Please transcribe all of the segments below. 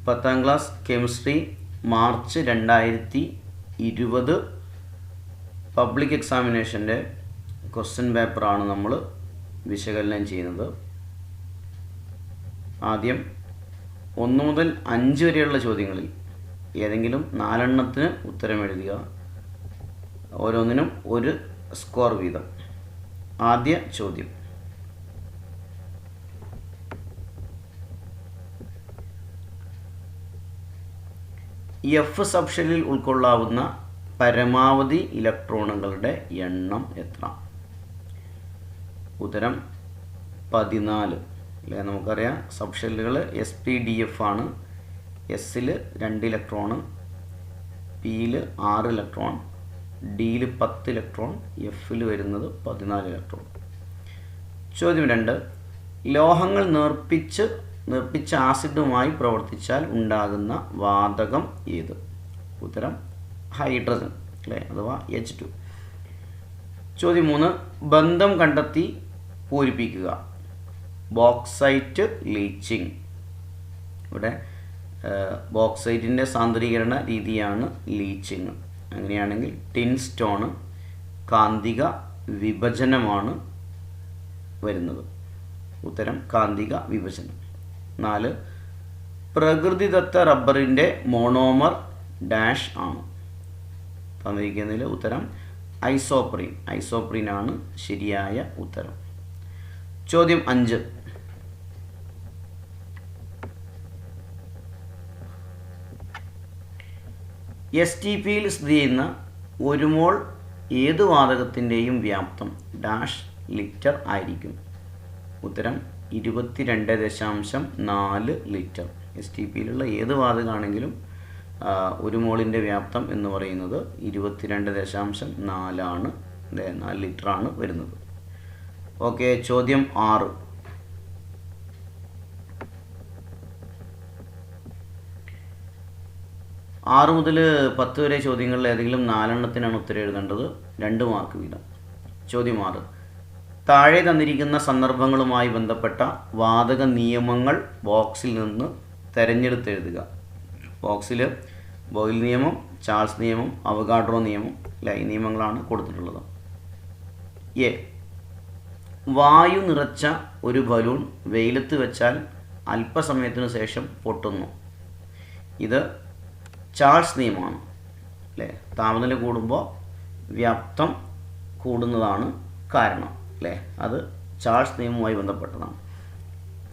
10ാം class chemistry March 2020 public എക്സാമിനേഷൻ്റെ question പേപ്പറാണ് നമ്മൾ വിശകലനം ചെയ്യുന്നത്. ആദ്യം 1 മുതൽ 5 വരെയുള്ള ചോദ്യങ്ങളിൽ ഏതെങ്കിലും 4 എണ്ണത്തിന് ഉത്തരം എഴുതുക. ഓരോന്നിനും 1 സ്കോർ വീതം. ആദ്യ ചോദ്യം: എഫ് സബ്ഷെല്ലിൽ ഉൾക്കൊള്ളാവുന്ന പരമാവധി ഇലക്ട്രോണുകളുടെ എണ്ണം എത്ര? ഉത്തരം 14. അല്ലേ, നമുക്കറിയാം സബ്ഷെല്ലുകൾ SPDF ആണ്. എസ്സിൽ 2 ഇലക്ട്രോൺ, പിയിൽ 6 ഇലക്ട്രോൺ, ഡിയിൽ 10 ഇലക്ട്രോൺ, എഫിൽ വരുന്നത് 14 ഇലക്ട്രോൺ. ചോദ്യം 2: ലോഹങ്ങൾ നേർപ്പിച്ച ആസിഡുമായി പ്രവർത്തിച്ചാൽ ഉണ്ടാകുന്ന വാതകം ഏത്? ഉത്തരം ഹൈഡ്രജൻ, അല്ലേ, അഥവാ H2. ചോദ്യം 3: ബന്ധം കണ്ടെത്തി പൂരിപ്പിക്കുക. Bauxite leaching. ഇവിടെ ബോക്സൈറ്റിൻ്റെ സാന്ദ്രീകരണ രീതിയാണ് ലീച്ചിങ്. അങ്ങനെയാണെങ്കിൽ ടിൻ സ്റ്റോണ് കാന്തിക വിഭജനമാണ് വരുന്നത്. ഉത്തരം കാന്തിക വിഭജനം. 4: പ്രകൃതിദത്ത റബ്ബറിൻ്റെ മോണോമർ ഡാഷ് ആണ്. തന്നിരിക്കുന്നതിൽ ഉത്തരം ഐസോപ്രീൻ. ഐസോപ്രീനാണ് ശരിയായ ഉത്തരം. ചോദ്യം 5: STPയിൽ സ്ഥിതി ചെയ്യുന്ന 1 മോൾ ഏത് വാതകത്തിൻ്റെയും വ്യാപ്തം ഡാഷ് ലിറ്റർ ആയിരിക്കും? ഉത്തരം 22.4 ലിറ്റർ. STPയിലുള്ള ഏത് വാതകമാണെങ്കിലും 1 മോളിൻ്റെ വ്യാപ്തം എന്ന് പറയുന്നത് 22.4 ആണ്, 4 ലിറ്ററാണ് വരുന്നത്. ഓക്കെ, ചോദ്യം 6: 6 മുതൽ 10 വരെ ചോദ്യങ്ങളിൽ ഏതെങ്കിലും 4 എണ്ണത്തിനാണ് ഉത്തരം എഴുതേണ്ടത്. 2 മാർക്ക് വീതം. ചോദ്യം 6: താഴെ തന്നിരിക്കുന്ന സന്ദർഭങ്ങളുമായി ബന്ധപ്പെട്ട വാതക നിയമങ്ങൾ ബോക്സിൽ നിന്ന് തിരഞ്ഞെടുത്തെഴുതുക. ബോക്സിൽ ബോയിൽ നിയമം, ചാൾസ് നിയമം, അവഗാഡ്രോ നിയമം, ഈ നിയമങ്ങളാണ് കൊടുത്തിട്ടുള്ളത്. എ: വായു നിറച്ച ഒരു ബലൂൺ വെയിലത്ത് വെച്ചാൽ അല്പസമയത്തിനു ശേഷം പൊട്ടുന്നു. ഇത് ചാൾസ് നിയമമാണ്, അല്ലേ. താപനില കൂടുമ്പോൾ വ്യാപ്തം കൂടുന്നതാണ് കാരണം, അല്ലേ. അത് ചാൾസ് നിയമവുമായി ബന്ധപ്പെട്ടതാണ്.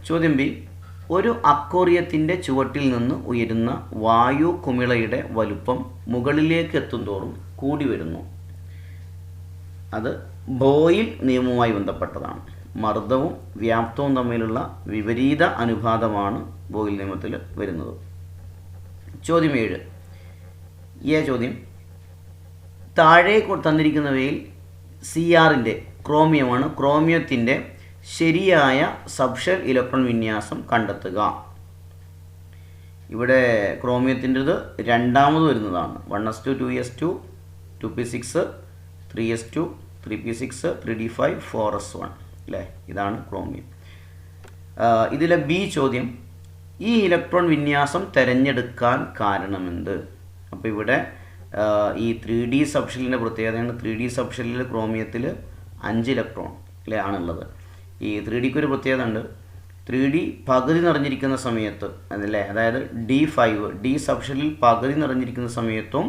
ചോദ്യം ബി: ഒരു അക്വേറിയത്തിൻ്റെ ചുവട്ടിൽ നിന്ന് ഉയരുന്ന വായു കുമിളയുടെ വലുപ്പം മുകളിലേക്ക് എത്തുന്തോറും കൂടി വരുന്നു. അത് ബോയിൽ നിയമവുമായി ബന്ധപ്പെട്ടതാണ്. മർദ്ദവും വ്യാപ്തവും തമ്മിലുള്ള വിപരീത അനുപാതമാണ് ബോയിൽ നിയമത്തിൽ വരുന്നത്. ചോദ്യം 7. ചോദ്യം: താഴെ തന്നിരിക്കുന്നവയിൽ CRൻ്റെ ക്രോമിയമാണ്. ക്രോമിയത്തിൻ്റെ ശരിയായ സബ്ഷെൽ ഇലക്ട്രോൺ വിന്യാസം കണ്ടെത്തുക. ഇവിടെ ക്രോമിയത്തിൻ്റെത് രണ്ടാമത് വരുന്നതാണ്. 1s2 2s2 2p6 3s2 3p6 3d5 4s1, അല്ലേ. ഇതാണ് ക്രോമിയം. ഇതിലെ ബി ചോദ്യം: ഈ ഇലക്ട്രോൺ വിന്യാസം തിരഞ്ഞെടുക്കാൻ കാരണമെന്ത്? അപ്പോൾ ഇവിടെ ഈ 3D സബ്ഷെല്ലിൻ്റെ പ്രത്യേകതയാണ്. 3D സബ്ഷെല്ലിൽ ക്രോമിയത്തിൽ 5 ഇലക്ട്രോൺ, അല്ലേ, ആണുള്ളത്. ഈ 3Dക്ക് ഒരു പ്രത്യേകത ഉണ്ട്. 3D പകുതി നിറഞ്ഞിരിക്കുന്ന സമയത്ത്, അതല്ലേ, അതായത് D സബ്ഷെല്ലിൽ പകുതി നിറഞ്ഞിരിക്കുന്ന സമയത്തും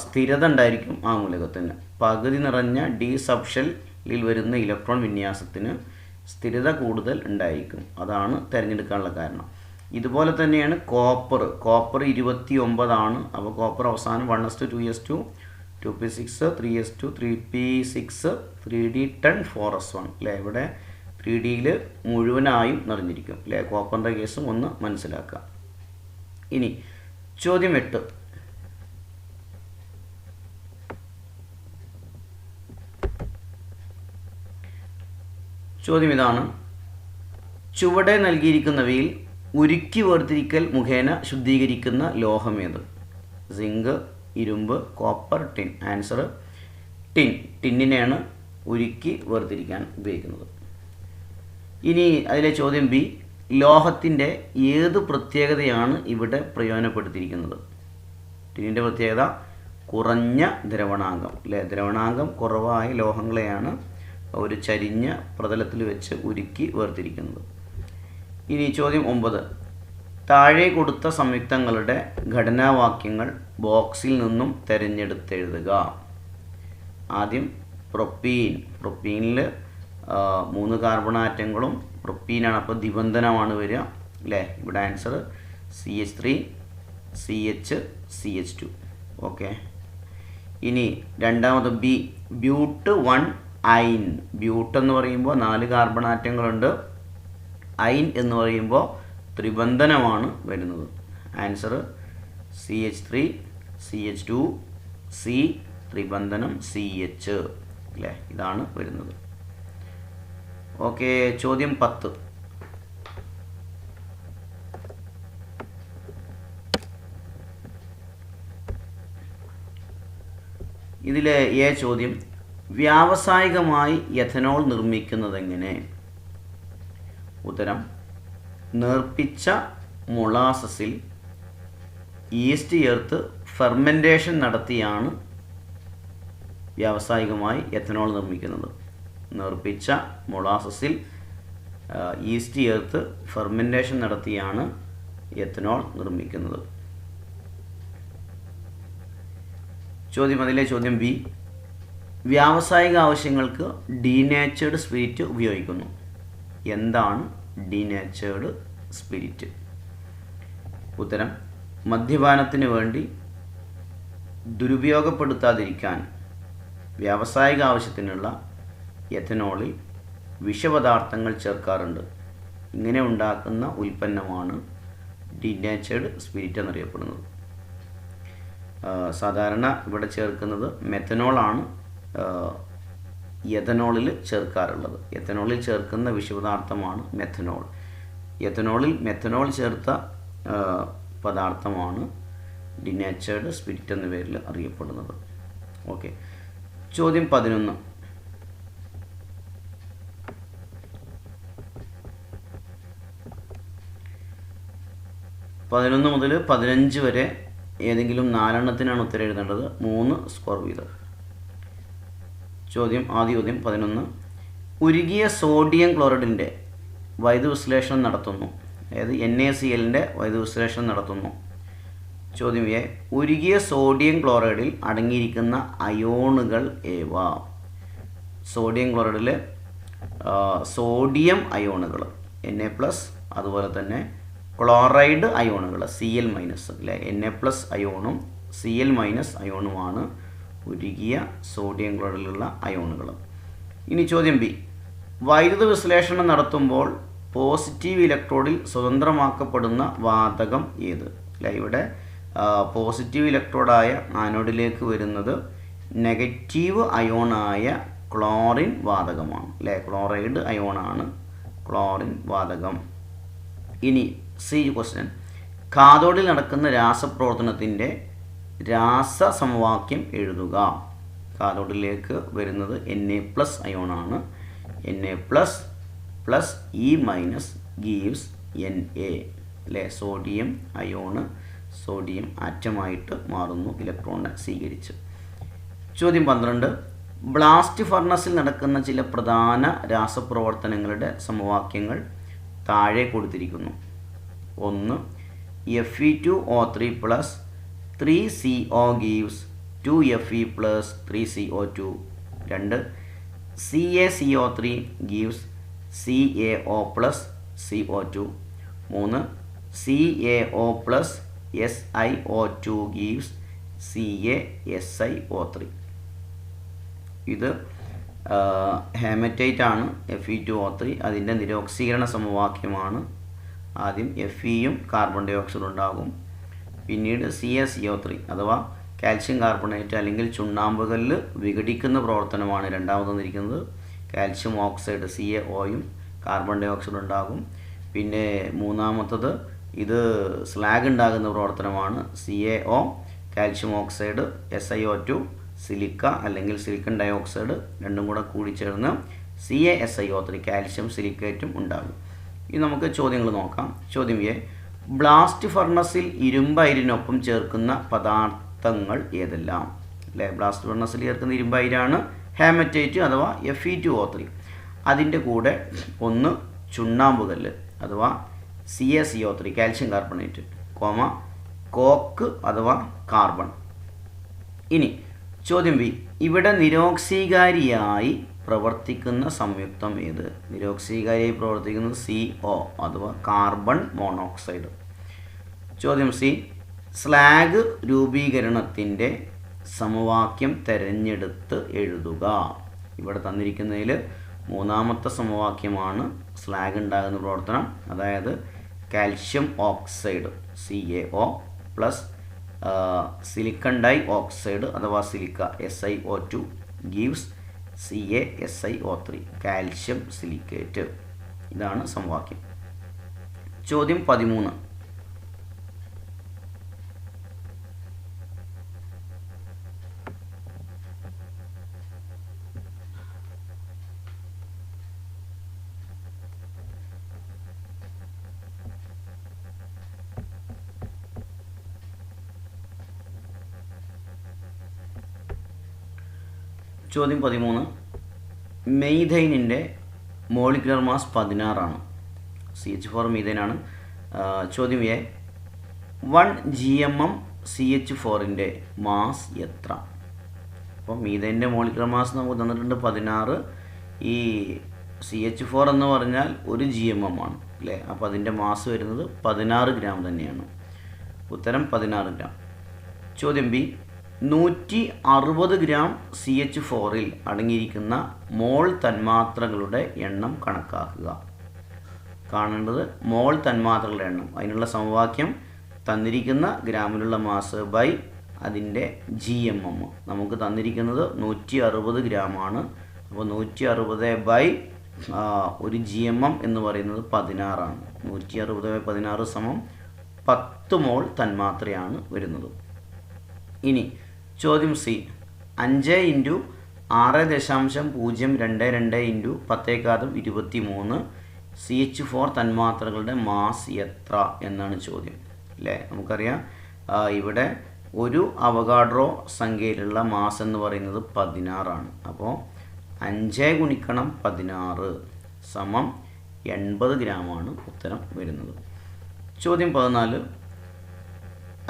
സ്ഥിരത ഉണ്ടായിരിക്കും ആ മൂലകത്തിന്. പകുതി നിറഞ്ഞ D സബ്ഷെല്ലിൽ വരുന്ന ഇലക്ട്രോൺ വിന്യാസത്തിന് സ്ഥിരത കൂടുതൽ ഉണ്ടായിരിക്കും. അതാണ് തിരഞ്ഞെടുക്കാനുള്ള കാരണം. ഇതുപോലെ തന്നെയാണ് കോപ്പർ 29 ആണ്. അപ്പോൾ കോപ്പർ അവസാനം 1s2 2s2 2p6 3s2 3p6 3d10 4s1, അല്ലേ. ഇവിടെ 3Dയിൽ മുഴുവനായും നിറഞ്ഞിരിക്കും, അല്ലേ. കോപ്പറിൻ്റെ കേസും ഒന്ന് മനസ്സിലാക്കുക. ഇനി ചോദ്യം 8. ചോദ്യം ഇതാണ്: ചുവടെ നൽകിയിരിക്കുന്നവയിൽ ഉരുക്കി വേർതിരിക്കൽ മുഖേന ശുദ്ധീകരിക്കുന്ന ലോഹമേത്? സിങ്ക്, ഇരുമ്പ്, കോപ്പർ, ടിൻ. Answer tin. ടിന്നിനെയാണ് ഉരുക്കി വേർതിരിക്കാൻ ഉപയോഗിക്കുന്നത്. ഇനി അതിലെ ചോദ്യം ബി: ലോഹത്തിൻ്റെ ഏത് പ്രത്യേകതയാണ് ഇവിടെ പ്രയോജനപ്പെടുത്തിയിരിക്കുന്നത്? ടിന്നിൻ്റെ പ്രത്യേകത കുറഞ്ഞ ദ്രവണാങ്കം അല്ലേ? ദ്രവണാങ്കം കുറവായ ലോഹങ്ങളെയാണ് ഒരു ചരിഞ്ഞ പ്രതലത്തിൽ വെച്ച് ഉരുക്കി വേർതിരിക്കുന്നത്. ഇനി ചോദ്യം 9. താഴെ കൊടുത്ത സംയുക്തങ്ങളുടെ ഘടനാവാക്യങ്ങൾ ബോക്സിൽ നിന്നും തിരഞ്ഞെടുത്തെഴുതുക. ആദ്യം പ്രൊപ്പീനിൽ 3 കാർബൺ ആറ്റങ്ങളും പ്രൊപ്പീനാണ്, അപ്പോൾ ദ്വിബന്ധനമാണ് വരിക അല്ലേ? ഇവിടെ answer CH3 CH CH2. Okay. ഇനി രണ്ടാമത് ബ്യൂട്ട് 1 അയിൻ. ബ്യൂട്ട് എന്ന് പറയുമ്പോൾ 4 കാർബൺ ആറ്റങ്ങളുണ്ട്. അയിൻ എന്ന് പറയുമ്പോൾ ത്രിബന്ധനമാണ് വരുന്നത്. Answer CH3 CH2 C ത്രിബന്ധനം CH അല്ലേ? ഇതാണ് വരുന്നത്. ഓക്കെ. ചോദ്യം 10. ഇതിലെ ചോദ്യം, വ്യാവസായികമായി എഥനോൾ നിർമ്മിക്കുന്നതെങ്ങനെ? ഉത്തരം, നേർപ്പിച്ച മൊളാസസിൽ ഈസ്റ്റ് ചേർത്ത് ഫെർമെൻറ്റേഷൻ നടത്തിയാണ് വ്യാവസായികമായി എഥനോൾ നിർമ്മിക്കുന്നത്. നേർപ്പിച്ച മൊളാസസിൽ ഈസ്റ്റ് ചേർത്ത് ഫെർമെൻറ്റേഷൻ നടത്തിയാണ് എഥനോൾ നിർമ്മിക്കുന്നത്. ചോദ്യം ബി. വ്യാവസായിക ആവശ്യങ്ങൾക്ക് ഡീനേച്ചേർഡ് സ്പിരിറ്റ് ഉപയോഗിക്കുന്നു. എന്താണ് ഡീനേച്ചേർഡ് സ്പിരിറ്റ്? ഉത്തരം, മദ്യപാനത്തിന് വേണ്ടി ദുരുപയോഗപ്പെടുത്താതിരിക്കാൻ വ്യാവസായിക ആവശ്യത്തിനുള്ള എഥനോളിൽ വിഷപദാർത്ഥങ്ങൾ ചേർക്കാറുണ്ട്. ഇങ്ങനെ ഉണ്ടാക്കുന്ന ഉൽപ്പന്നമാണ് ഡീനേച്ചേർഡ് സ്പിരിറ്റ് എന്നറിയപ്പെടുന്നത്. സാധാരണ ഇവിടെ ചേർക്കുന്നത് മെഥനോളാണ് എഥനോളിൽ ചേർക്കാറുള്ളത്. എഥനോളിൽ ചേർക്കുന്ന വിഷപദാർത്ഥമാണ് മെഥനോൾ. എഥനോളിൽ മെഥനോൾ ചേർത്ത പദാർത്ഥമാണ് ഡീനേച്ചേർഡ് സ്പിരിറ്റ് എന്ന പേരിൽ അറിയപ്പെടുന്നത്. ഓക്കെ. ചോദ്യം 11. 11 മുതൽ 15 വരെ ഏതെങ്കിലും 4 എണ്ണത്തിനാണ് ഉത്തരം എഴുതേണ്ടത്. 3 സ്കോർ വീതം. ആദ്യ ചോദ്യം 11. ഉരുകിയ സോഡിയം ക്ലോറൈഡിൻ്റെ വൈദ്യുതവിശ്ലേഷണം നടത്തുന്നു. അതായത് NaClൻ്റെ വൈദ്യുതവിശ്ലേഷണം നടത്തുന്നു. ചോദ്യം എ. ഉരുകിയ സോഡിയം ക്ലോറൈഡിൽ അടങ്ങിയിരിക്കുന്ന അയോണുകൾ ഏവ? സോഡിയം ക്ലോറൈഡിൽ സോഡിയം അയോണുകൾ Na+, അതുപോലെ തന്നെ ക്ലോറൈഡ് അയോണുകൾ Cl- അല്ലേ? Na+ അയോണും Cl- അയോണുമാണ് ഉരുകിയ സോഡിയം ക്ലോറൈഡിലുള്ള അയോണുകൾ. ഇനി ചോദ്യം ബി. വൈദ്യുത വിശ്ലേഷണം നടത്തുമ്പോൾ പോസിറ്റീവ് ഇലക്ട്രോഡിൽ സ്വതന്ത്രമാക്കപ്പെടുന്ന വാതകം ഏത്? അല്ലേ? ഇവിടെ പോസിറ്റീവ് ഇലക്ട്രോഡായ ആനോഡിലേക്ക് വരുന്നത് നെഗറ്റീവ് അയോണായ ക്ലോറിൻ വാതകമാണ് അല്ലേ? ക്ലോറൈഡ് അയോണാണ് ക്ലോറിൻ വാതകം. ഇനി സി ക്വസ്റ്റ്യൻ. കാഥോഡിൽ നടക്കുന്ന രാസപ്രവർത്തനത്തിൻ്റെ രാസസമവാക്യം എഴുതുക. കാഥോഡിലേക്ക് വരുന്നത് Na+ അയോണാണ്. Na+ E- gives Na അല്ലേ? സോഡിയം അയോണ് സോഡിയം ആറ്റമായിട്ട് മാറുന്നു ഇലക്ട്രോണിനെ സ്വീകരിച്ച്. ചോദ്യം 12. ബ്ലാസ്റ്റ് ഫർണസിൽ നടക്കുന്ന ചില പ്രധാന രാസപ്രവർത്തനങ്ങളുടെ സമവാക്യങ്ങൾ താഴെ കൊടുത്തിരിക്കുന്നു. 1. Fe2O3 + 3CO gives 2Fe + 3CO2. 2. CaCO3 gives CaO + CO2. 3. CaO + SiO2 gives CaSiO3. ഇത് ഹേമറ്റൈറ്റ് ആണ് Fe2O3. അതിൻ്റെ നിരോക്സീകരണ സമവാക്യമാണ്. ആദ്യം Feയും കാർബൺ ഡൈ ഓക്സൈഡ് ഉണ്ടാകും. പിന്നീട് CaCO3 അഥവാ കാൽഷ്യം കാർബണേറ്റ് അല്ലെങ്കിൽ ചുണ്ണാമ്പുകല്ല് വിഘടിക്കുന്ന പ്രവർത്തനമാണ് രണ്ടാമത് തന്നിരിക്കുന്നത്. കാൽഷ്യം ഓക്സൈഡ് CaOയും കാർബൺ ഡൈ ഓക്സൈഡ് ഉണ്ടാകും. പിന്നെ മൂന്നാമത്തത് ഇത് സ്ലാഗ് ഉണ്ടാകുന്ന പ്രവർത്തനമാണ്. CaO calcium oxide, SiO2 silica അല്ലെങ്കിൽ സിലിക്കൺ ഡൈ ഓക്സൈഡ് രണ്ടും കൂടെ കൂടിച്ചേർന്ന് CaSiO3 കാൽഷ്യം സിലിക്കേറ്റും ഉണ്ടാകും. ഇനി നമുക്ക് ചോദ്യങ്ങൾ നോക്കാം. ചോദ്യം എ, ബ്ലാസ്റ്റ് ഫർണസിൽ ഇരുമ്പയിരിനൊപ്പം ചേർക്കുന്ന പദാർത്ഥങ്ങൾ ഏതെല്ലാം? അല്ലേ, ബ്ലാസ്റ്റ് ഫർണസിൽ ചേർക്കുന്ന ഇരുമ്പയിരാണ് ഹേമറ്റൈറ്റ് അഥവാ Fe2O3. അതിൻ്റെ കൂടെ ഒന്ന് ചുണ്ണാമ്പുകല്ല് അഥവാ CaCO3 കാൽഷ്യം കാർബണേറ്റ്, കോക്ക് അഥവാ കാർബൺ. ഇനി ചോദ്യം ബി, ഇവിടെ നിരോക്സീകാരിയായി പ്രവർത്തിക്കുന്ന സംയുക്തം ഏത്? നിരോക്സീകാരിയായി പ്രവർത്തിക്കുന്നത് CO അഥവാ കാർബൺ മോണോക്സൈഡ്. ചോദ്യം സി, സ്ലാഗ് രൂപീകരണത്തിൻ്റെ സമവാക്യം തിരഞ്ഞെടുത്ത് എഴുതുക. ഇവിടെ തന്നിരിക്കുന്നതിൽ മൂന്നാമത്തെ സമവാക്യമാണ് സ്ലാഗ് ഉണ്ടാകുന്ന പ്രവർത്തനം. അതായത് calcium oxide CaO plus silicon dioxide അഥവാ silica SiO2 gives CaSiO3 calcium silicate. ഇതാണ് സമവാക്യം. ചോദ്യം 13. ചോദ്യം 13. മെയ്ഥൈനിൻ്റെ മോളിക്കുലർ മാസ് 16 ആണ്. CH4 മീഥൈനാണ്. ചോദ്യം എ, 1 GMM CH4ൻ്റെ മാസ് എത്ര? അപ്പോൾ മീഥൈനിൻ്റെ മോളിക്കുലർ മാസ് നമുക്ക് തന്നിട്ടുണ്ട് 16. ഈ CH4 എന്ന് പറഞ്ഞാൽ 1 GMM ആണ് അല്ലേ. അപ്പോൾ അതിൻ്റെ മാസ് വരുന്നത് 16 ഗ്രാം തന്നെയാണ്. ഉത്തരം 16 ഗ്രാം. ചോദ്യം ബി, 160 ഗ്രാം CH4ൽ അടങ്ങിയിരിക്കുന്ന മോൾ തന്മാത്രകളുടെ എണ്ണം കണക്കാക്കുക. കാണേണ്ടത് മോൾ തന്മാത്രകളുടെ എണ്ണം. അതിനുള്ള സമവാക്യം തന്നിരിക്കുന്ന ഗ്രാമിലുള്ള മാസ് ബൈ അതിൻ്റെ GMM. നമുക്ക് തന്നിരിക്കുന്നത് 160 ഗ്രാമാണ്. അപ്പോൾ 160 ബൈ 1 GMM എന്ന് പറയുന്നത് 16 ആണ്. 160 ബൈ 16 സമം 10 മോൾ തന്മാത്രയാണ് വരുന്നത്. ഇനി ചോദ്യം സി, 5 × 6.022 × 10⁻23 CH4 തന്മാത്രകളുടെ മാസ് എത്ര എന്നാണ് ചോദ്യം അല്ലേ. നമുക്കറിയാം ഇവിടെ ഒരു അവഗാഡ്രോ സംഖ്യയിലുള്ള മാസ് എന്ന് പറയുന്നത് 16 ആണ്. അപ്പോൾ 5 × 16 സമം 80 ഗ്രാമാണ് ഉത്തരം വരുന്നത്. ചോദ്യം 14.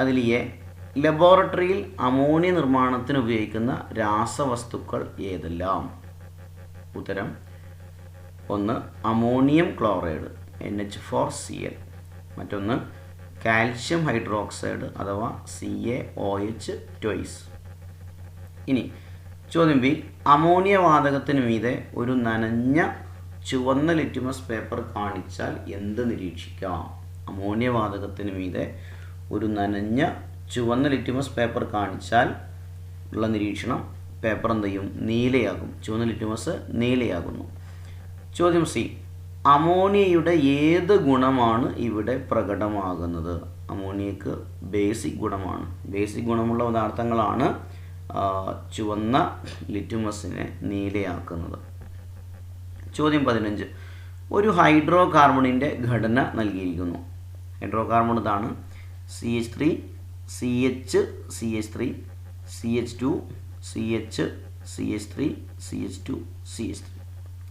അതിൽ എ, ലബോറട്ടറിയിൽ അമോണിയ നിർമ്മാണത്തിന് ഉപയോഗിക്കുന്ന രാസവസ്തുക്കൾ ഏതെല്ലാം? ഉത്തരം 1 അമോണിയം ക്ലോറൈഡ് NH4Cl, മറ്റൊന്ന് കാൽഷ്യം ഹൈഡ്രോക്സൈഡ് അഥവാ CaOH ട്വൈസ്. ഇനി ചോദ്യം ബി, അമോണിയ വാതകത്തിന് മീതെ ഒരു നനഞ്ഞ ചുവന്ന ലിറ്റ്മസ് പേപ്പർ കാണിച്ചാൽ എന്ത് നിരീക്ഷിക്കാം? അമോണിയ വാതകത്തിന് മീതെ ഒരു നനഞ്ഞ ചുവന്ന ലിറ്റ്മസ് പേപ്പർ കാണിച്ചാൽ ഉള്ള നിരീക്ഷണം, പേപ്പർ എന്ത് ചെയ്യും? നീലയാകും. ചുവന്ന ലിറ്റ്മസ് നീലയാകുന്നു. ചോദ്യം സി, അമോണിയയുടെ ഏത് ഗുണമാണ് ഇവിടെ പ്രകടമാകുന്നത്? അമോണിയക്ക് ബേസിക് ഗുണമാണ്. ബേസിക് ഗുണമുള്ള പദാർത്ഥങ്ങളാണ് ചുവന്ന ലിറ്റ്മസിനെ നീലയാക്കുന്നത്. ചോദ്യം 15. ഒരു ഹൈഡ്രോ കാർബണിൻ്റെ ഘടന നൽകിയിരിക്കുന്നു. ഹൈഡ്രോ കാർബൺ ഇതാണ്: CH3 CH CH3 CH2 CH CH3 CH2 CH3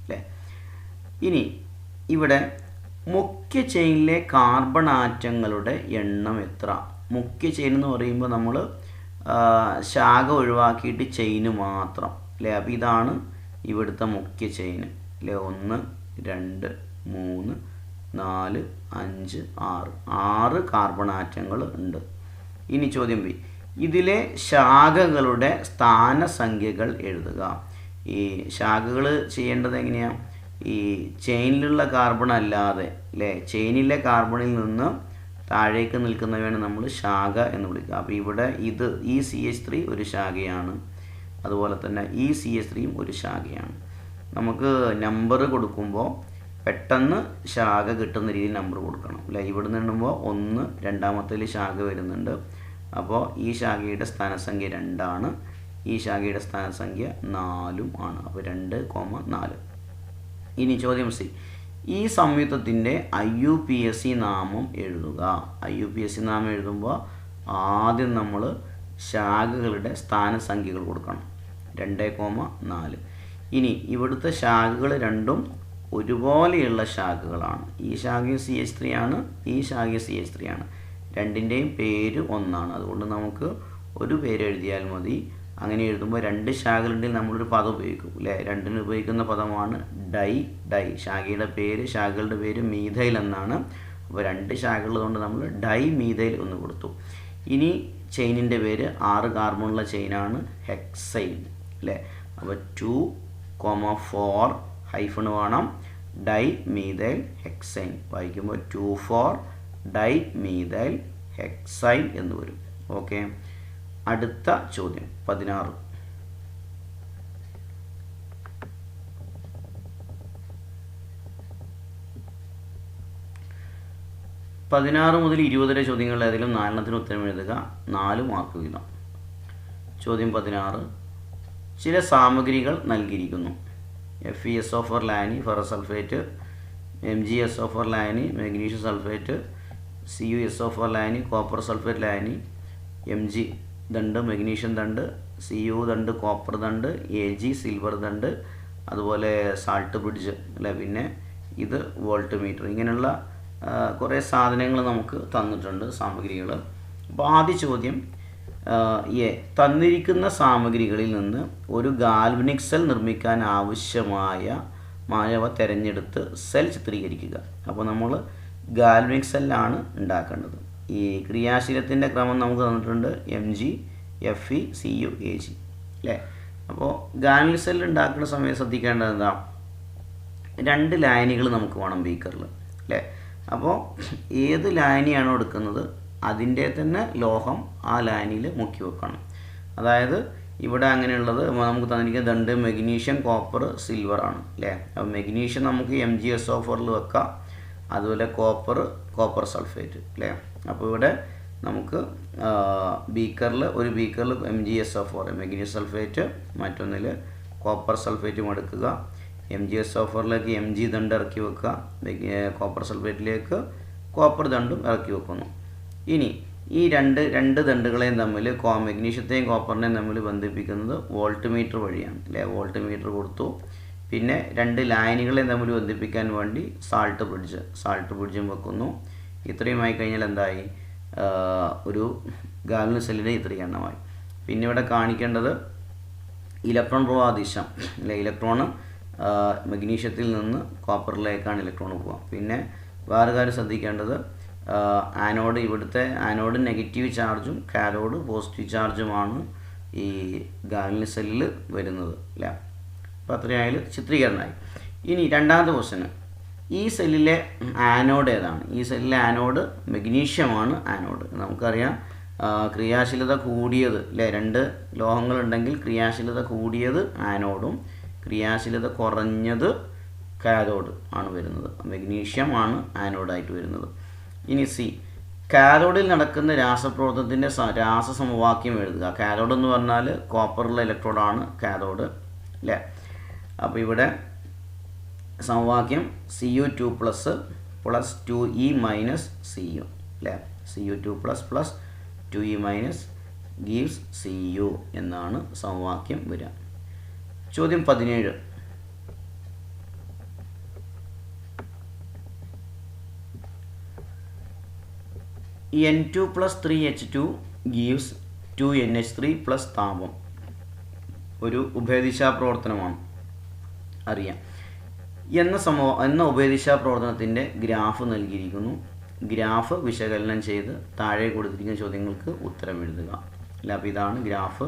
അല്ലേ. ഇനി ഇവിടെ മുഖ്യ ചെയിനിലെ കാർബൺ ആറ്റങ്ങളുടെ എണ്ണം എത്ര? മുഖ്യ ചെയിൻ എന്ന് പറയുമ്പോൾ നമ്മൾ ശാഖ ഒഴിവാക്കിയിട്ട് ചെയിന് മാത്രം അല്ലേ. അപ്പോൾ ഇതാണ് ഇവിടുത്തെ മുഖ്യ ചെയിന് അല്ലേ. 1 2 3 4 5 6 കാർബൺ ആറ്റങ്ങൾ ഉണ്ട്. ഇനി ചോദ്യം ബി, ഇതിലെ ശാഖകളുടെ സ്ഥാനസംഖ്യകൾ എഴുതുക. ഈ ശാഖകൾ ചെയ്യേണ്ടത് എങ്ങനെയാണ്? ഈ ചെയിനിലുള്ള കാർബൺ അല്ലാതെ അല്ലേ, ചെയിനിലെ കാർബണിൽ നിന്ന് താഴേക്ക് നിൽക്കുന്നവയാണ് നമ്മൾ ശാഖ എന്ന് വിളിക്കുക. അപ്പോൾ ഇവിടെ ഈ CH3 ഒരു ശാഖയാണ്, അതുപോലെ തന്നെ ഈ CH3യും ഒരു ശാഖയാണ്. നമുക്ക് നമ്പർ കൊടുക്കുമ്പോൾ പെട്ടെന്ന് ശാഖ കിട്ടുന്ന രീതിയിൽ നമ്പർ കൊടുക്കണം അല്ലേ. ഇവിടെ നിന്ന് എണ്ണുമ്പോൾ 1 രണ്ടാമത്തേൽ ശാഖ വരുന്നുണ്ട്. അപ്പോൾ ഈ ശാഖയുടെ സ്ഥാനസംഖ്യ 2 ആണ്, ഈ ശാഖയുടെ സ്ഥാനസംഖ്യ 4 ആണ്. അപ്പോൾ 2, 4. ഇനി ചോദ്യം സി, ഈ സംയുക്തത്തിൻ്റെ IUPAC നാമം എഴുതുക. IUPAC നാമം എഴുതുമ്പോൾ ആദ്യം നമ്മൾ ശാഖകളുടെ സ്ഥാനസംഖ്യകൾ കൊടുക്കണം. 2,4. ഇനി ഇവിടുത്തെ ശാഖകൾ രണ്ടും ഒരുപോലെയുള്ള ശാഖകളാണ്. ഈ ശാഖയും CH3 ആണ്, ഈ ശാഖയും CH3 ആണ്. രണ്ടിൻ്റെയും പേര് ഒന്നാണ്. അതുകൊണ്ട് നമുക്ക് ഒരു പേര് എഴുതിയാൽ മതി. അങ്ങനെ എഴുതുമ്പോൾ രണ്ട് ശാഖകളുണ്ടെങ്കിൽ നമ്മളൊരു പദം ഉപയോഗിക്കും അല്ലേ. രണ്ടിന് ഉപയോഗിക്കുന്ന പദമാണ് ഡൈ. ശാഖകളുടെ പേര് മീഥൈൽ എന്നാണ്. അപ്പോൾ രണ്ട് ശാഖകളുള്ളതുകൊണ്ട് നമ്മൾ ഡൈമീഥൈൽ എന്ന് കൊടുത്തു. ഇനി ചെയിനിൻ്റെ പേര് 6 കാർബണുള്ള ചെയിനാണ്, ഹെക്സൈൻ അല്ലേ. അപ്പോൾ 2,4 ഹൈഫൺ വേണം, ഡൈമീഥൈൽ ഹെക്സൈൻ. വായിക്കുമ്പോൾ 2,4 ഡൈമീഥൈൽ ഹെക്സൈൻ എന്ന് വരും. ഓക്കെ. അടുത്ത ചോദ്യം 16. 16 മുതൽ 20 വരെ ചോദ്യങ്ങളിൽ ഏതെങ്കിലും 4 ഉത്തരം എഴുതുക. 4 മാർക്ക് വീതം. ചോദ്യം 16. ചില സാമഗ്രികൾ നൽകിയിരിക്കുന്നു. FeSO4 ലായനി ഫെറസ് സൾഫേറ്റ്, MgSO4 ലായനി മഗ്നീഷ്യം സൾഫേറ്റ്, CuSO4 ലായനി കോപ്പർ സൾഫേറ്റ് ലായനി, Mg ദണ്ട് മഗ്നീഷ്യം ദണ്ട്, Cu ദണ്ട് കോപ്പർ ദണ്ട്, Ag സിൽവർ ദണ്ട്, അതുപോലെ സാൾട്ട് ബ്രിഡ്ജ് അല്ലേ. പിന്നെ ഇത് വോൾട്ട് മീറ്റർ. ഇങ്ങനെയുള്ള കുറേ സാധനങ്ങൾ നമുക്ക് തന്നിട്ടുണ്ട്, സാമഗ്രികൾ. അപ്പോൾ ആദ്യ ചോദ്യം തന്നിരിക്കുന്ന സാമഗ്രികളിൽ നിന്ന് ഒരു ഗാൽവനിക് സെൽ നിർമ്മിക്കാൻ ആവശ്യമായ മായവ തിരഞ്ഞെടുത്ത് സെൽ ചിത്രീകരിക്കുക. അപ്പോൾ നമ്മൾ ഗാൽവനിക് സെല്ലാണ് ഉണ്ടാക്കേണ്ടത്. ഈ ക്രിയാശീലത്തിൻ്റെ ക്രമം നമുക്ക് തന്നിട്ടുണ്ട്, Mg, Fe, Cu, Ag അല്ലേ. അപ്പോൾ ഗാൽവനിക് സെൽ ഉണ്ടാക്കുന്ന സമയത്ത് ശ്രദ്ധിക്കേണ്ടത് എന്താ, 2 ലായനികൾ നമുക്ക് വേണം ബീക്കറിൽ അല്ലേ. അപ്പോൾ ഏത് ലായനിയാണോ എടുക്കുന്നത് അതിൻ്റെ തന്നെ ലോഹം ആ ലായനിയിൽ മുക്കി വെക്കണം. അതായത് ഇവിടെ അങ്ങനെയുള്ളത് നമുക്ക് തന്നിരിക്കുന്ന ദണ്ട് മഗ്നീഷ്യം, കോപ്പർ, സിൽവർ ആണ് അല്ലേ. അപ്പോൾ മഗ്നീഷ്യം നമുക്ക് MgSO4 വെക്കാം, അതുപോലെ കോപ്പർ സൾഫേറ്റ് അല്ലേ. അപ്പോൾ ഇവിടെ നമുക്ക് ഒരു ബീക്കറിൽ MgSO4 മഗ്നീഷ്യം സൾഫേറ്റ്, മറ്റൊന്നിൽ കോപ്പർ സൾഫേറ്റും എടുക്കുക. MgSO4ലേക്ക് Mg ദണ്ട് ഇറക്കി വെക്കുക, കോപ്പർ സൾഫേറ്റിലേക്ക് കോപ്പർ ദണ്ടും ഇറക്കി വെക്കുന്നു. ഇനി ഈ രണ്ട് ദണ്ടുകളെയും തമ്മിൽ മഗ്നീഷ്യത്തെയും കോപ്പറിനെയും തമ്മിൽ ബന്ധിപ്പിക്കുന്നത് വോൾട്ട് മീറ്റർ വഴിയാണ് അല്ലേ. വോൾട്ട് മീറ്റർ കൊടുത്തു. പിന്നെ 2 ലായനികളെയും തമ്മിൽ ബന്ധിപ്പിക്കാൻ വേണ്ടി സാൾട്ട് ബ്രിഡ്ജും വെക്കുന്നു. ഇത്രയുമായി കഴിഞ്ഞാൽ എന്തായി, ഒരു ഗാൽവനിക് സെല്ലിൻ്റെ ചിത്രീകരണമായി. പിന്നെ ഇവിടെ കാണിക്കേണ്ടത് ഇലക്ട്രോൺ പ്രവാഹദിശ അല്ലേ. ഇലക്ട്രോണ് മഗ്നീഷ്യത്തിൽ നിന്ന് കോപ്പറിലേക്കാണ് ഇലക്ട്രോൺ പോകുക. പിന്നെ വേറെ കാര്യം ശ്രദ്ധിക്കേണ്ടത്, ആനോഡ്, ഇവിടുത്തെ ആനോഡ് നെഗറ്റീവ് ചാർജും കാഥോഡ് പോസിറ്റീവ് ചാർജുമാണ് ഈ ഗാൽവനിക് സെല്ലിൽ വരുന്നത് അല്ലേ. അപ്പോൾ അത്രയായാലും ചിത്രീകരണമായി. ഇനി രണ്ടാമത്തെ ക്വസ്റ്റ്യന്, ഈ സെല്ലിലെ ആനോഡ് ഏതാണ്? ഈ സെല്ലിലെ ആനോഡ് മഗ്നീഷ്യമാണ് ആനോഡ്. നമുക്കറിയാം ക്രിയാശീലത കൂടിയത് അല്ലേ. 2 ലോഹങ്ങളുണ്ടെങ്കിൽ ക്രിയാശീലത കൂടിയത് ആനോഡും ക്രിയാശീലത കുറഞ്ഞത് കാഥോഡ് ആണ് വരുന്നത്. മഗ്നീഷ്യം ആണ് ആനോഡായിട്ട് വരുന്നത്. ഇനി സി, കാഥോഡിൽ നടക്കുന്ന രാസപ്രവർത്തനത്തിൻ്റെ രാസസമവാക്യം എഴുതുക. കാഥോഡ് എന്ന് പറഞ്ഞാൽ കോപ്പറുള്ള ഇലക്ട്രോഡാണ് കാഥോഡ് അല്ലേ. അപ്പോൾ ഇവിടെ സമവാക്യം Cu2 plus 2E minus Cu അല്ലേ. Cu2 plus 2E minus gives Cu എന്നാണ് സമവാക്യം വരിക. ചോദ്യം 17. N2 + 3H2 gives 2NH3 + താപം. ഒരു ഉഭയദിശാ പ്രവർത്തനമാണ്, അറിയാം. എന്ന ഉഭയദിശാ പ്രവർത്തനത്തിൻ്റെ ഗ്രാഫ് നൽകിയിരിക്കുന്നു. ഗ്രാഫ് വിശകലനം ചെയ്ത് താഴെ കൊടുത്തിരിക്കുന്ന ചോദ്യങ്ങൾക്ക് ഉത്തരം എഴുതുക അല്ല. അപ്പോൾ ഇതാണ് ഗ്രാഫ്.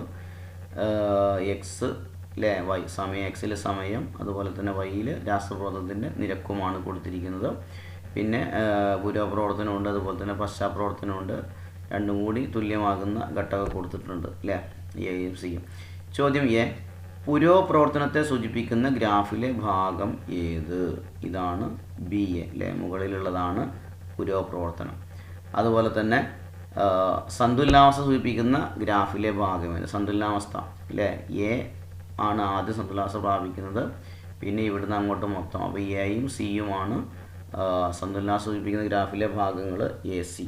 എക്സ് അല്ലേ, വൈ സമയം, എക്സിൽ സമയം, അതുപോലെ തന്നെ വൈയിൽ രാസപ്രവർത്തനത്തിൻ്റെ നിരക്കുമാണ് കൊടുത്തിരിക്കുന്നത്. പിന്നെ പുരോപ്രവർത്തനമുണ്ട്, അതുപോലെ തന്നെ പശ്ചാപ്രവർത്തനമുണ്ട്. രണ്ടും കൂടി തുല്യമാകുന്ന ഘട്ടകം കൊടുത്തിട്ടുണ്ട് അല്ലേ, എയും സിയും. ചോദ്യം എ, പുരോപ്രവർത്തനത്തെ സൂചിപ്പിക്കുന്ന ഗ്രാഫിലെ ഭാഗം ഏത്? ഇതാണ് ബി എ അല്ലേ, മുകളിലുള്ളതാണ് പുരോപ്രവർത്തനം. അതുപോലെ തന്നെ സന്തുലനാവസ്ഥ സൂചിപ്പിക്കുന്ന ഗ്രാഫിലെ ഭാഗം ഏത്? സന്തുലനാവസ്ഥ അല്ലേ, എ ആണ് ആദ്യം സന്തുലനാവസ്ഥ പ്രാപിക്കുന്നത്, പിന്നെ ഇവിടുന്ന് അങ്ങോട്ട് മൊത്തം. അപ്പോൾ എയും സിയുമാണ് സന്തുലനാവസ്ഥ സൂചിപ്പിക്കുന്ന ഗ്രാഫിലെ ഭാഗങ്ങൾ എ സി.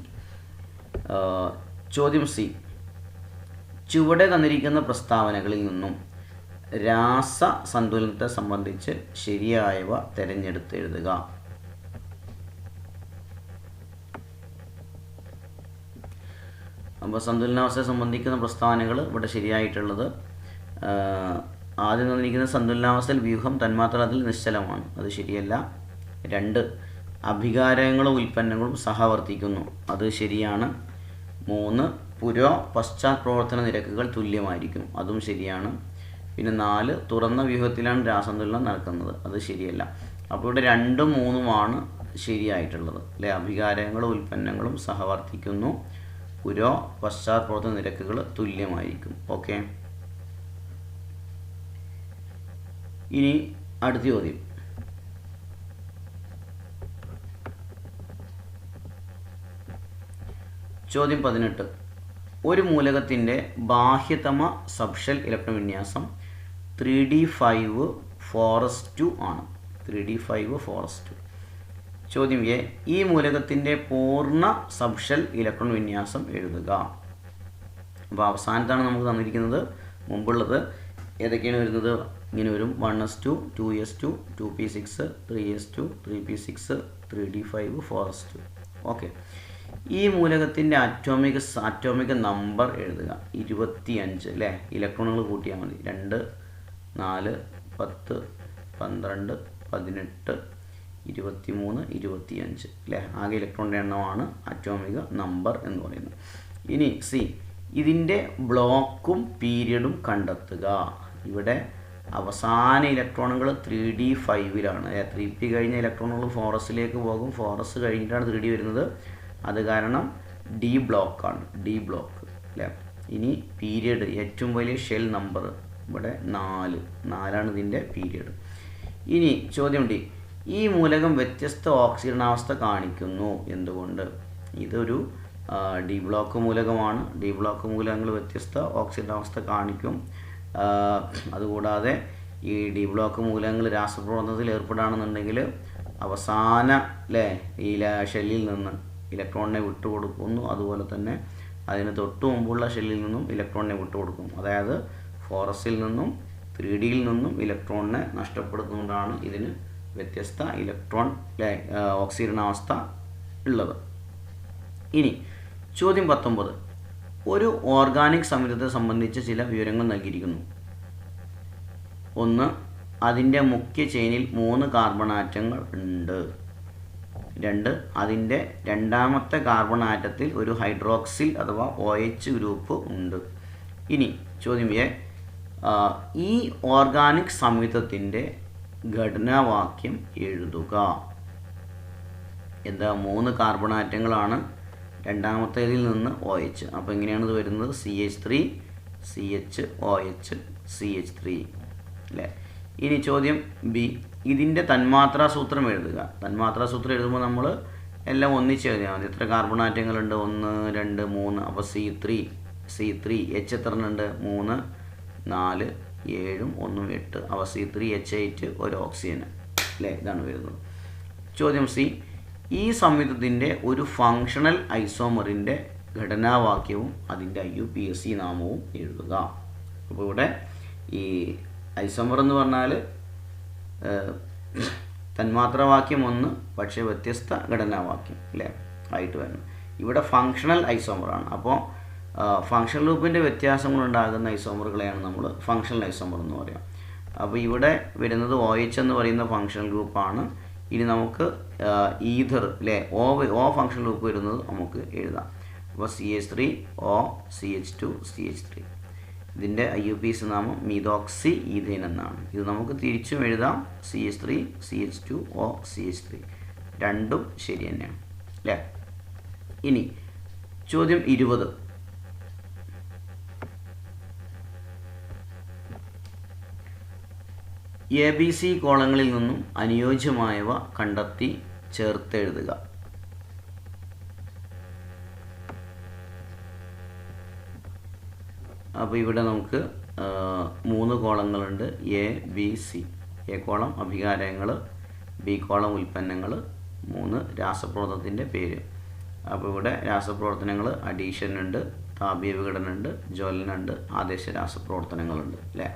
ചോദ്യം സി. ചുവടെ തന്നിരിക്കുന്ന പ്രസ്താവനകളിൽ നിന്നും രാസ സന്തുലനത്തെ സംബന്ധിച്ച് ശരിയായവ തിരഞ്ഞെടുത്ത് എഴുതുക. അപ്പോൾ സന്തുലനാവസ്ഥയെ സംബന്ധിക്കുന്ന പ്രസ്താവനകൾ ഇവിടെ ശരിയായിട്ടുള്ളത്, ആദ്യം തന്നിരിക്കുന്ന സന്തുലനാവസ്ഥയിൽ വ്യൂഹം തന്മാത്രത്തിൽ നിശ്ചലമാണ്, അത് ശരിയല്ല. 2, അഭികാരങ്ങളും ഉൽപ്പന്നങ്ങളും സഹവർത്തിക്കുന്നു, അത് ശരിയാണ്. 3, പുരോ പശ്ചാത് പ്രവർത്തന നിരക്കുകൾ തുല്യമായിരിക്കും, അതും ശരിയാണ്. പിന്നെ 4, തുറന്ന വ്യൂഹത്തിലാണ് രാസസന്തുലനം നടക്കുന്നത്, അത് ശരിയല്ല. അപ്പോൾ ഇവിടെ 2ഉം 3ഉമാണ് ശരിയായിട്ടുള്ളത് അല്ലേ. അഭികാരങ്ങളും ഉൽപ്പന്നങ്ങളും സഹവർത്തിക്കുന്നു, പുരോ പശ്ചാത് പ്രവർത്തന നിരക്കുകൾ തുല്യമായിരിക്കും. ഓക്കെ. ഇനി അടുത്ത ചോദ്യം. ചോദ്യം 18. ഒരു മൂലകത്തിൻ്റെ ബാഹ്യതമ സബ്ഷെൽ ഇലക്ട്രോൺ വിന്യാസം 3d5 4s2 ആണ്. 3d5 4s2. ചോദ്യം എ. ഈ മൂലകത്തിൻ്റെ പൂർണ്ണ സബ്ഷെൽ ഇലക്ട്രോൺ വിന്യാസം എഴുതുക. അപ്പോൾ അവസാനത്താണ് നമുക്ക് തന്നിരിക്കുന്നത്. മുമ്പുള്ളത് ഏതൊക്കെയാണ് വരുന്നത്? ഇങ്ങനെ വരും: 1s2 2s2 2p6 3s2 3p6 3d5 4s2. Okay. ഈ മൂലകത്തിൻ്റെ ആറ്റോമിക നമ്പർ എഴുതുക. 25 അല്ലേ. ഇലക്ട്രോണുകൾ കൂട്ടിയാൽ മതി. 2 4 10 12 18 23 25 അല്ലേ. ആകെ ഇലക്ട്രോണിൻ്റെ എണ്ണമാണ് ആറ്റോമിക നമ്പർ എന്ന് പറയുന്നത്. ഇനി സി. ഇതിൻ്റെ ബ്ലോക്കും പീരിയഡും കണ്ടെത്തുക. ഇവിടെ അവസാന ഇലക്ട്രോണുകൾ 3d5ലാണ്. 3p കഴിഞ്ഞ ഇലക്ട്രോണുകൾ 4sലേക്ക് പോകും. 4s കഴിഞ്ഞിട്ടാണ് 3d വരുന്നത്. അത് കാരണം ഡി ബ്ലോക്കാണ്, ഡി ബ്ലോക്ക് അല്ലേ. ഇനി പീരിയഡ്, ഏറ്റവും വലിയ ഷെൽ നമ്പർ ഇവിടെ 4ആണ് ഇതിൻ്റെ പീരിയഡ്. ഇനി ചോദ്യം ഡി. ഈ മൂലകം വ്യത്യസ്ത ഓക്സിജനാവസ്ഥ കാണിക്കുന്നു, എന്തുകൊണ്ട്? ഇതൊരു ഡി ബ്ലോക്ക് മൂലകമാണ്. ഡി ബ്ലോക്ക് മൂലകങ്ങൾ വ്യത്യസ്ത ഓക്സിജനാവസ്ഥ കാണിക്കും. അതുകൂടാതെ ഈ ഡി ബ്ലോക്ക് മൂലകങ്ങൾ രാസപ്രവർത്തനത്തിൽ ഏർപ്പെടുകയാണെന്നുണ്ടെങ്കിൽ അവസാന അല്ലേ ഈ ഷെല്ലിൽ നിന്ന് ഇലക്ട്രോണിനെ വിട്ടുകൊടുക്കുന്നു. അതുപോലെ തന്നെ അതിന് തൊട്ട് മുമ്പുള്ള ഷെല്ലിൽ നിന്നും ഇലക്ട്രോണിനെ വിട്ടുകൊടുക്കും. അതായത് 4sൽ നിന്നും 3dയിൽ നിന്നും ഇലക്ട്രോണിനെ നഷ്ടപ്പെടുത്തുന്നതുകൊണ്ടാണ് ഇതിന് വ്യത്യസ്ത ഇലക്ട്രോൺ ഓക്സിജനാവസ്ഥ ഉള്ളത്. ഇനി ചോദ്യം 19. ഒരു ഓർഗാനിക് സംയുക്തത്തെ സംബന്ധിച്ച് ചില വിവരങ്ങൾ നൽകിയിരിക്കുന്നു. 1. അതിൻ്റെ മുഖ്യ ചെയിനിൽ 3 കാർബൺ ആറ്റങ്ങൾ ഉണ്ട്. 2. അതിൻ്റെ രണ്ടാമത്തെ കാർബൺ ആറ്റത്തിൽ ഒരു ഹൈഡ്രോക്സിൽ അഥവാ OH ഗ്രൂപ്പ് ഉണ്ട്. ഇനി ചോദ്യം എ. ഈ ഓർഗാനിക് സംയുക്തത്തിൻ്റെ ഘടനാവാക്യം എഴുതുക. എന്താ? 3 കാർബൺ ആറ്റങ്ങളാണ്, രണ്ടാമത്തേതിൽ നിന്ന് OH. അപ്പോൾ എങ്ങനെയാണ് ഇത് വരുന്നത്? CH3 CHOH CH3 അല്ലേ. ഇനി ചോദ്യം ബി. ഇതിൻ്റെ തന്മാത്രാ സൂത്രം എഴുതുക. തന്മാത്രാ സൂത്രം എഴുതുമ്പോൾ നമ്മൾ എല്ലാം ഒന്നിച്ച് എഴുതിയാൽ മതി. എത്ര കാർബൺ ആറ്റങ്ങളുണ്ട്? 1 2 3. അപ്പോൾ C3 H എത്ര ഉണ്ട്? 3 4 7 1 8. അപ്പോൾ C3H8 ഒരു ഓക്സിജൻ അല്ലേ. ഇതാണ് വരുന്നത്. ചോദ്യം സി. ഈ സംയുക്തത്തിൻ്റെ ഒരു ഫങ്ഷണൽ ഐസോമറിൻ്റെ ഘടനാവാക്യവും അതിൻ്റെ IUPAC നാമവും എഴുതുക. അപ്പോൾ ഇവിടെ ഈ ഐസോമർ എന്ന് പറഞ്ഞാൽ തന്മാത്രാവാക്യം ഒന്ന്, പക്ഷേ വ്യത്യസ്ത ഘടനാവാക്യം അല്ലേ ആയിട്ട് വരണം. ഇവിടെ ഫങ്ഷണൽ ഐസോമറാണ്. അപ്പോൾ ഫങ്ഷണൽ ഗ്രൂപ്പിൻ്റെ വ്യത്യാസങ്ങളുണ്ടാകുന്ന ഐസോമറുകളെയാണ് നമ്മൾ ഫങ്ഷണൽ ഐസോമർ എന്ന് പറയാം. അപ്പോൾ ഇവിടെ വരുന്നത് OH എന്ന് പറയുന്ന ഫങ്ഷണൽ ഗ്രൂപ്പാണ്. ഇനി നമുക്ക് ഈഥർ അല്ലേ ഓ ഫങ്ഷണൽ ഗ്രൂപ്പ് വരുന്നത് നമുക്ക് എഴുതാം. അപ്പോൾ CH3 O CH2 CH3. ഇതിൻ്റെ IUPAC നാമം മീഥോക്സി ഈഥേൻ എന്നാണ്. ഇത് നമുക്ക് തിരിച്ചും എഴുതാം. CH3 CH2 O CH3. രണ്ടും ശരി തന്നെയാണ് അല്ലേ. ഇനി ചോദ്യം 20. ABC കോളങ്ങളിൽ നിന്നും അനുയോജ്യമായവ കണ്ടെത്തി ചേർത്തെഴുതുക. അപ്പോൾ ഇവിടെ നമുക്ക് 3 കോളങ്ങളുണ്ട്, A B C. A column അഭികാരങ്ങൾ, ബി കോളം ഉൽപ്പന്നങ്ങൾ, 3 രാസപ്രവർത്തനത്തിൻ്റെ പേര്. അപ്പോൾ ഇവിടെ രാസപ്രവർത്തനങ്ങൾ അഡീഷൻ ഉണ്ട്, താപീയ വിഘടനം ഉണ്ട്, ജ്വലനം ഉണ്ട്, ആദേശ രാസപ്രവർത്തനങ്ങളുണ്ട് അല്ലേ.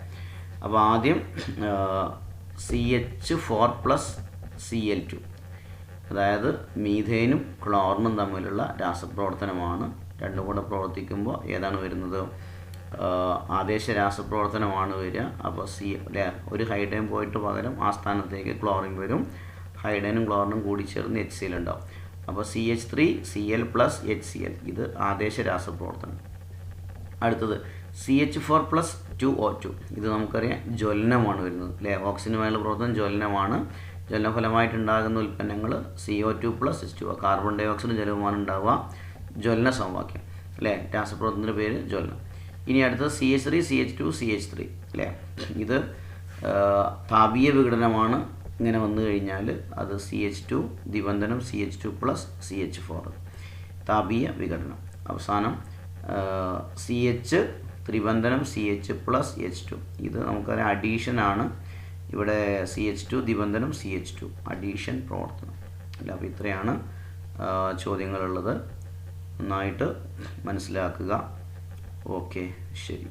അപ്പോൾ ആദ്യം CH4+Cl2, അതായത് മീഥേനും ക്ലോറിനും തമ്മിലുള്ള രാസപ്രവർത്തനമാണ്. രണ്ടും കൂടെ പ്രവർത്തിക്കുമ്പോൾ ഏതാണ് വരുന്നത്? ആദേശ രാസപ്രവർത്തനമാണ് വരിക. അപ്പോൾ അല്ലേ, ഒരു ഹൈഡ്രജൻ പോയിട്ട് പകരം ആ സ്ഥാനത്തേക്ക് ക്ലോറിൻ വരും. ഹൈഡ്രജനും ക്ലോറിനും കൂടി ചേർന്ന് HCl ഉണ്ടാവും. അപ്പോൾ CH3Cl+HCl ഇത് ആദേശ രാസപ്രവർത്തനം. അടുത്തത് CH4+2O2, ഇത് നമുക്കറിയാം ജ്വലനമാണ് വരുന്നത് അല്ലേ. ഓക്സിജനുമായുള്ള പ്രവർത്തനം ജ്വലനമാണ്. ജ്വലനഫലമായിട്ടുണ്ടാകുന്ന ഉൽപ്പന്നങ്ങൾ CO2+H2O, കാർബൺ ഡൈ ഓക്സൈഡും ജലവുമാണ് ഉണ്ടാവുക. ജ്വലന സമവാക്യം അല്ലേ, രാസപ്രവർത്തനത്തിൻ്റെ പേര് ജ്വലനം. ഇനി അടുത്തത് CH3CH2CH3 അല്ലേ, ഇത് താപീയ വിഘടനമാണ്. ഇങ്ങനെ വന്നു കഴിഞ്ഞാൽ അത് CH2 ദ്വിബന്ധനം CH2+CH4 താപീയ വിഘടനം. അവസാനം CH ത്രിബന്ധനം CH+H2, ഇത് നമുക്കറിയാം അഡീഷനാണ്. ഇവിടെ CH2 ദ്വിബന്ധനം CH2 അഡീഷൻ പ്രവർത്തനം അല്ല. അപ്പോൾ ഇത്രയാണ് ചോദ്യങ്ങളുള്ളത്. നന്നായിട്ട് മനസ്സിലാക്കുക. ഓക്കെ, ശരി.